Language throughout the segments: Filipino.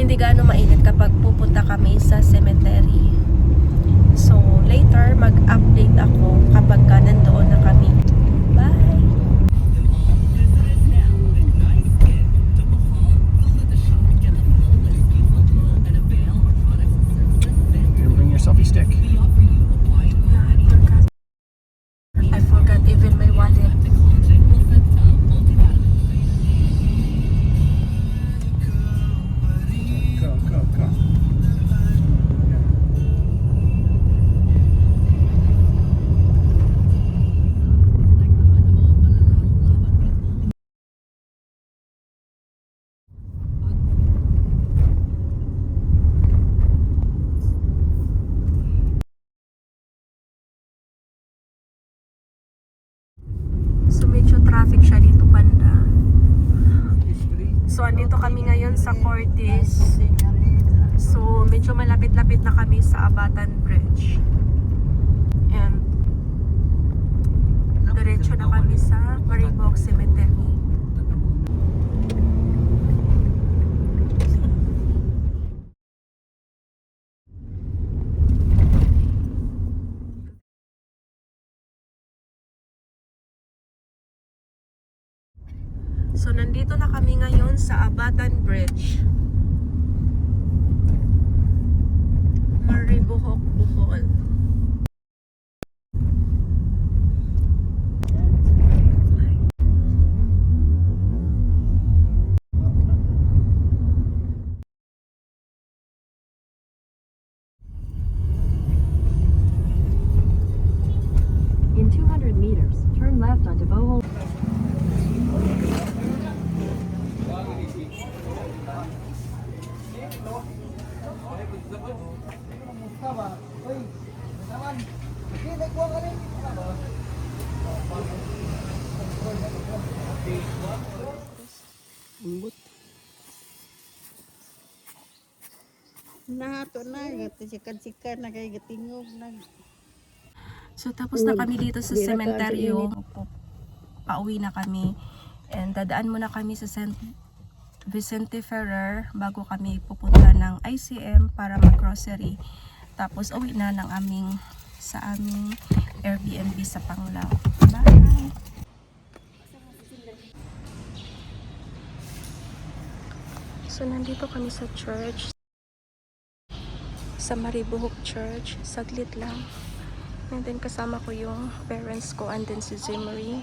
hindi gaano mainit kapag pupunta kami sa cemetery. So, later, mag-update ako kapag nandoon na kami. Bye! Bring your selfie stick. I forgot even my wallet. Go. So, medyo traffic siya dito banda. So, andito kami ngayon sa Cortes. So, medyo malapit-lapit na kami sa Abatan Bridge. And diretso na kami sa Maribok Cemetery. So, nandito na kami ngayon sa Abatan Bridge. Maribohok, Bohol. In 200 meters, turn left onto Bohol. Nato na, sikat-sikat na kay gatingog na. So, tapos na kami dito sa sementeryo. Pauwi na kami. And dadaan muna kami sa St. Vicente Ferrer bago kami pupunta ng ICM para mag-grocery. Tapos, uwi na ng sa aming Airbnb sa Panglao. Bye! So, nandito kami sa church. Sa Maribohok Church. Saglit lang. And then kasama ko yung parents ko and then si Zimmery.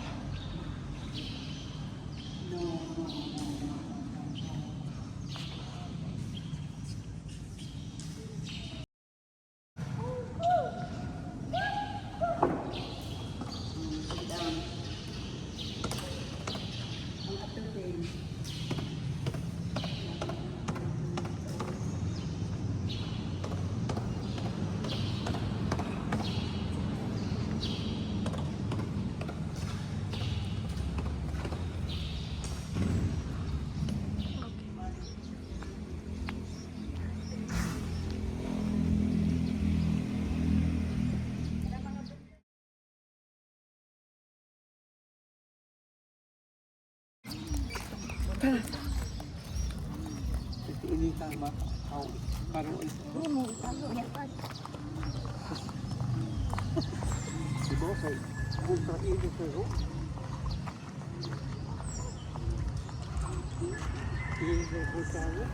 Ini tama kau baru Mo itago ya pa. si bos ay kontra ini pero ini bersama